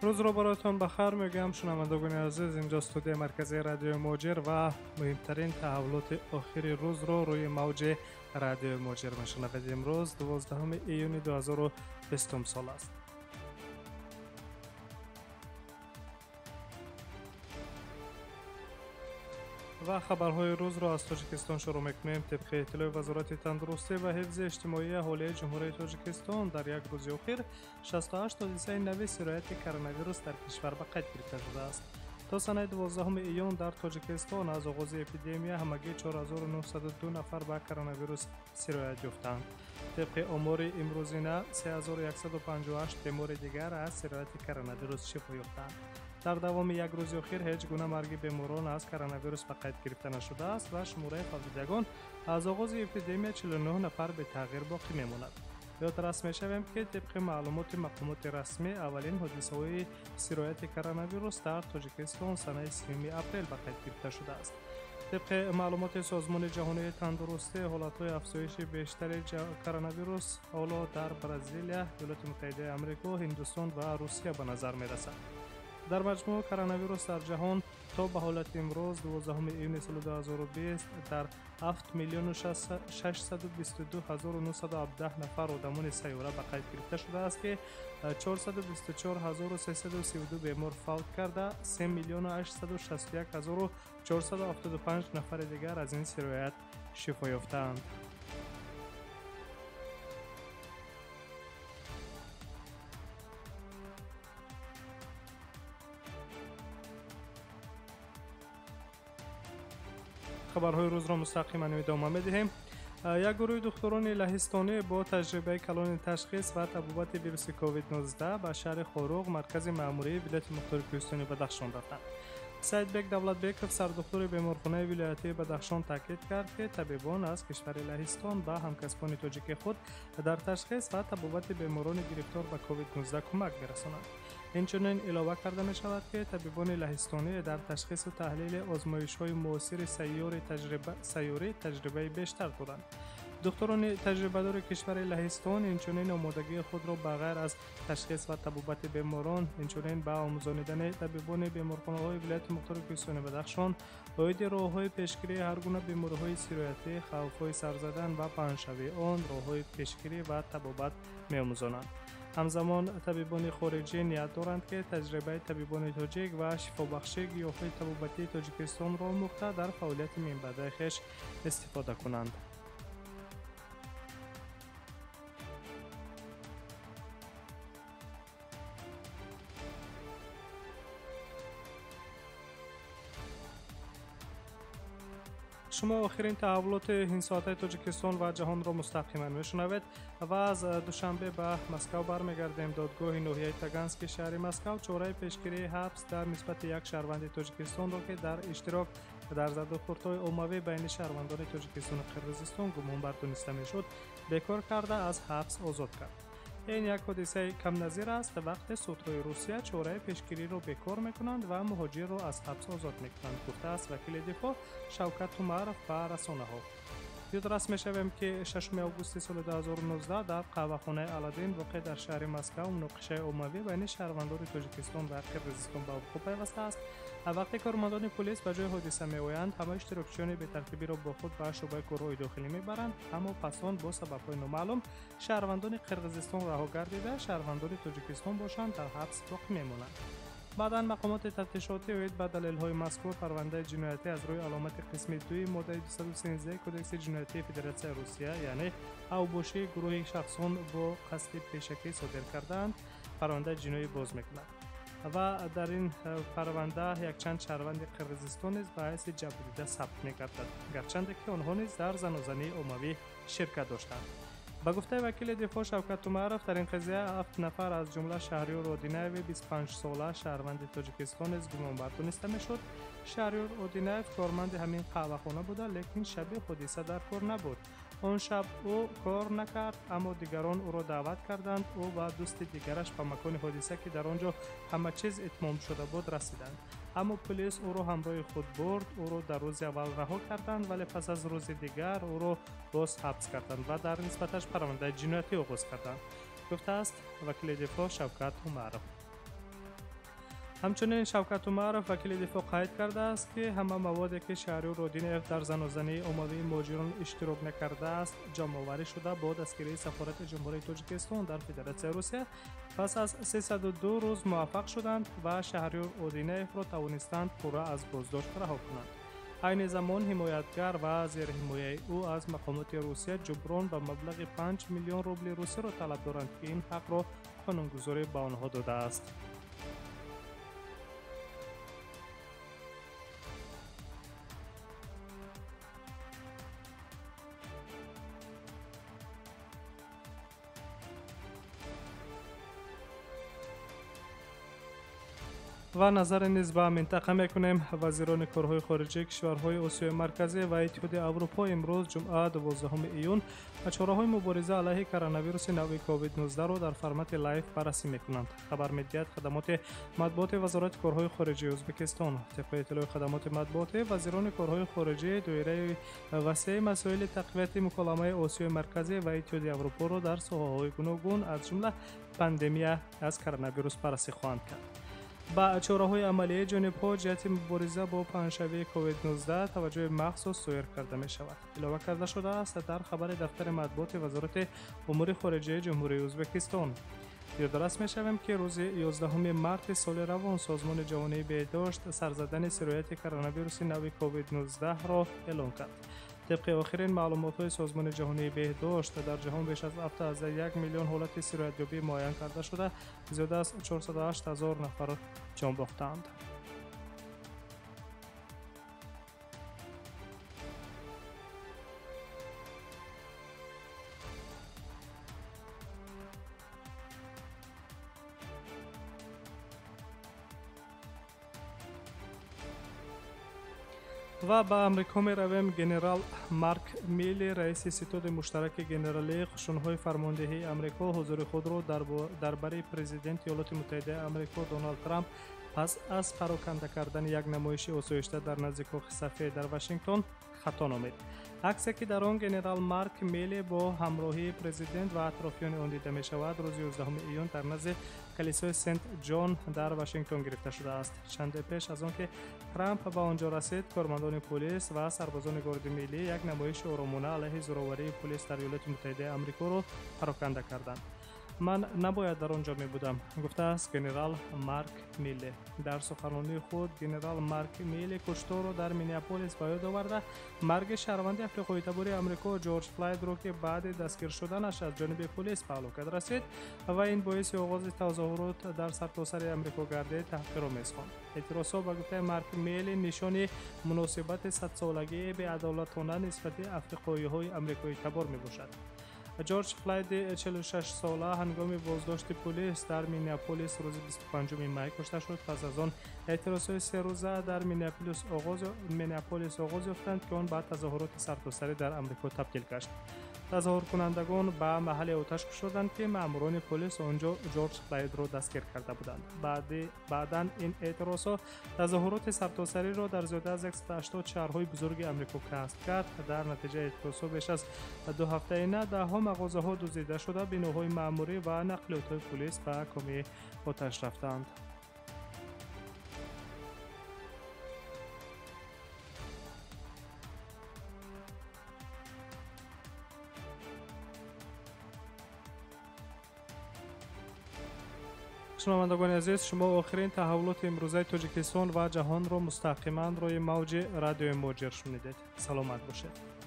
روز رو براتون بخیر میگم شنوندگان عزیز. اینجا استودیو مرکزی رادیو موجر و مهمترین تحولات آخر روز رو روی موج رادیو موجر میشنوید. امروز 12 ایون 2020 سال است. و خبرهای روز را از تاجیکستان شروع میکنیم. طبق اطلاع وزارت تندرستی و حفظ اجتماعی اهالی جمهوری تاجیکستان در یک روز اخیر 68 حادثه نوی سرایت کرونا ویروس در کشور به قید گرفته شده است. تا سنه 12 ایون در تاجیکستان از آغاز اپیدمی همگی 4902 نفر به کرونا ویروس سرایت یافتند. طبق آمار امروزینه 3158 بیمار دیگر از سرایت کرونا ویروس شفا یافتند. در دوام یک روز اخیر هیچ گونه مرگ بیماران از کرونا ویروس به قید گرفته نشده است و شماره فوتیدگان از آغاز اپیدمی 49 نفر به تغییر باقی میماند. یادآور می‌شویم که طبق معلومات مقامات رسمی اولین حادثه‌های سرایت کرونا ویروس در تاجیکستان سنه 3 اپریل به قید گرفته شده است. طبق معلومات سازمان جهانی تندرستی حالت‌های افزایش بیشتر کرونا ویروس حالا در برزیل، ایالات متحده آمریکا، هندوستان و روسیه به نظر می‌رسد. در مجموع کرونا ویروس در جهان تا به حالت امروز 12 ایون سال 2020 در 7,622,917 نفر آدمان سیاره به قید گرفته شده است که 424,332 بیمار فوت کرده، 3,861,475 نفر دیگر از این سرایت شفا یافتند. خبرهای روز را مستقیما ادامه می‌دهیم. یک گروه دکتران لهستانی با تجربه کلان تشخیص و تبابت ویروس کووید 19 به شهر خاروق مرکز مأموری ولایت مختار کوهستانی بدخشان رفتند. سید بیگ دولتبیکوف سردکتر بیمارخانه ولایتی بدخشان تاکید کرد که طبیبان از کشور لهستان به همکسبان تاجیک خود در تشخیص و تبابت بیماران گرفتار به کووید 19 کمک می‌رسانند. اینچنین علاوه کرده می شود که طبیبان لهستانی در تشخیص و تحلیل آزمایش‌های معاصر سیاری تجربه بیشتر دارند. دکتران تجربه‌دار کشور لهستان اینچنین آمادگی خود را بغیر از تشخیص و تبابت بیماران اینچنین به آموزانیدن طبیبان بیمارخانه‌های ولایت مختار کوهستانی بدخشان باید راه‌های پیشگیری هر گونه بیماری‌های سرایتی، خوف‌های سرزدن و پنه‌شوی آن، راه‌های پیشگیری و تبابت می‌آموزانند. همزمان طبیبان خارجی نیت دارند که تجربه طبیبان تاجیک و شفابخشی گیاه‌های تبابتی تاجیکستان را آموخته در فعالیت منبع خویش استفاده کنند. شما آخرین تحولات این ساعت تاجیکستان و جهان را مستقیما میشنوید و از دوشنبه به مسکو برمیگردیم. دادگاه ناحیه تاگانسک شهر مسکو چاره پیشگیری حبس در نسبت یک شهروند تاجیکستان را که در اشتراک در زد و خوردهای عمومی بین شهروندان تاجیکستان و قرقیزستان گمان بر دانسته میشد بیکار کرده از حبس آزاد کرد. این یک حادثه کم نظیر است وقتی سوتروی روسیه چاره پیشگیری را بیکار میکنند و مهاجر را از حبس آزاد میکنند، گفته است وکیل دفاع شوکت تومارов به رسانه‌ها. یادآور می‌شویم که 6 آگوست سال 2019 در قهوه‌خانه الادین واقع در شهر مسکو مناقشه عمومی بین شهروندان تاجیکستان و قرقیزستان به وقوع پیوسته است. وقتی کارمندان پلیس به جای حادثه می‌آیند همه اشتراکچیان بی‌ترتیبی را با خود به شعبه کارهای داخلی می‌برند، اما پس آن با سبب‌های نامعلوم شهروندان قرقیزستان رها گردیده شهروندان تاجیکستان باشند در حبس باقی می‌مانند. بعداً مقامات تفتیشاتی اوید به دلایل‌های مذکور پرونده جنایتی از روی علامت قسم 2 ماده 213 کدکس جنایتی فدراسیون روسیه یعنی اوباشی گروه شخصان با قصد پیشکی صادر کردند پرونده جنایی باز می‌کند و در این پرونده یک چند شهروند قرقیزستان نیز به حیث جبریده ثبت می‌گردد، گرچند که آنها نیز در زنازنی عمومی شرکت داشتند. با گفته وکیل دفاع شوکت تومارov در این قضیه 7 نفر از جمله شهریار اودینایو 25 ساله شهروند تاجیکستان نیز گمانبر دانسته میشد. شهریار اودینایو کارمند همین قهوه‌خانه بوده، لیکن شب حادثه در کار نبود. آن شب او کار نکرد، اما دیگران او را دعوت کردند. او و دوست دیگرش به مکان حادثه که در آنجا همه چیز اتمام شده بود رسیدند، اما پلیس او را همراه خود برد. او را در روز اول رها کردند، ولی پس از روز دیگر او را باز حبس کردند و در نسبتش پرونده جنایتی آغاز کردند، گفته است وکیل دفاع شوکت تومارov. همچنین شوکت عمرов وکیل دفاع قید کرده است که همه موادی که شهریار رودینف در زنازنی عمومی مهاجران اشتراک نکرده است جمع آوری شده با دستگیری سفارت جمهوری تاجیکستان در فدراسیون روسیه پس از 302 روز موفق شدند و شهریار رودینف را توانستند پورا از بازداشت رها کنند. این زمان حمایتگر و زیر حمایه او از مقامات روسیه جبران به مبلغ 5 میلیون روبل روسی را طلب دارند که این حق را قانونگذاری به آنها داده است. و نظر نیز به منطقه میکنیم. وزیران کارهای خارجه کشورهای آسیای مرکزی و اتحادیه اروپا امروز جمعه 12 ایون چاره‌های مبارزه علیه کرونا ویروس نوی کووید 19 را در فرمت لایو بررسی میکنند. خبر میدهد خدمات مطبوعات وزارت کارهای خارجه ازبکستان طبق اطلاع خدمات مطبوعات وزیران کارهای خارجه دایره وسیع مسائل تقویت مکالمه آسیای مرکزی و اتحادیه اروپا را در ساحه‌های گوناگون از جمله پاندمی از کرونا ویروس بررسی خواهند کرد. با چاره‌های عملی جانب‌ها جهت مبارزه با پنجشنبه کووید 19 توجه مخصوص سویر کرده می شود. اعلام کرده شده است در خبر دفتر مطبوعات وزارت امور خارجه جمهوری ازبکستان. یادداشت می‌شویم که روز 11 مارس سال روان سازمان جهانی بهداشت سرزدن سرایت کرونا ویروس نوی کووید 19 را اعلام کرد. طبق آخرین معلومات سازمان جهانی بهداشت در جهان بیش از 7.1 میلیون حالت سرایت‌یابی معاین کرده شده، زیاده از 408,000 نفر جان باختند. و به امریکا می رویم. گنرال مارک میلی رئیس ستاد مشترک گنرالی قشرهای فرماندهی امریکا حضور خود را درباره پرزیدنت ایالات متحده امریکا دونالد ترامپ پس از پراکنده کردن یک نمایش آسایشته در نزد کاخ سفید در واشنگتن خطا نامید. عکسی که در آن گنرال مارک میلی با همراهی پرزیدنت و اطرافیان آن دیده می شود روز 11 ایون در نزد کلیسای سنت جان در واشنگتن گرفته شده است. چند پیش از آن که ترامپ به آنجا رسید، کارمندان پلیس و سربازان گارد ملی یک نمایش آرامانه علیه زورآوری پلیس در ایالات متحده آمریکا را پراکنده کردند. من نباید در آنجا می بودم، گفته است گنرال مارک میلی. در سخنرانی خود گنرال مارک میلی کشتار را در مینیاپولیس به یاد آورده مرگ شهروند افریقایی تبار آمریکا جورج فلوید را که بعد دستگیر شدنش از جانب پلیس به هلاکت رسید و این باعث آغاز تظاهرات در سرتاسر آمریکا گردید تحقیرآمیز خواند. اعتراضها به گفته مارک میلی نشان مناسبت 100 سالگی بی‌عدالتانه نسبت افریقایی‌های آمریکایی تبار میباشد. جورج فلوید 46 ساله هنگام بازداشت پلیس در مینیاپولیس روز 25 می کشته شد. پس از آن اعتراضات 3 روزه در مینیاپولیس آغاز یافتند که آن بعد تظاهرات سرتاسری در آمریکا تبدیل گشت. تظاهر کنندگان به محل آتش کشیدند که ماموران پلیس آنجا جورج فلوید را دستگیر کرده بودند. بعداً این اعتراضات تظاهرات سرتاسری را در زیاده از 180 شهرهای بزرگ آمریکا کسب کرد. در نتیجه اعتراضات بیش از 2 هفته ده‌ها مغازه‌ها دزدیده شده، بناهای معموری و نقلیات‌های پلیس به کام آتش رفتند. شنوندگان عزیز، شما آخرین تحولات امروزه تاجیکستان و جهان را مستقیما روی موج رادیو موجر شنیدید. سلامت باشید.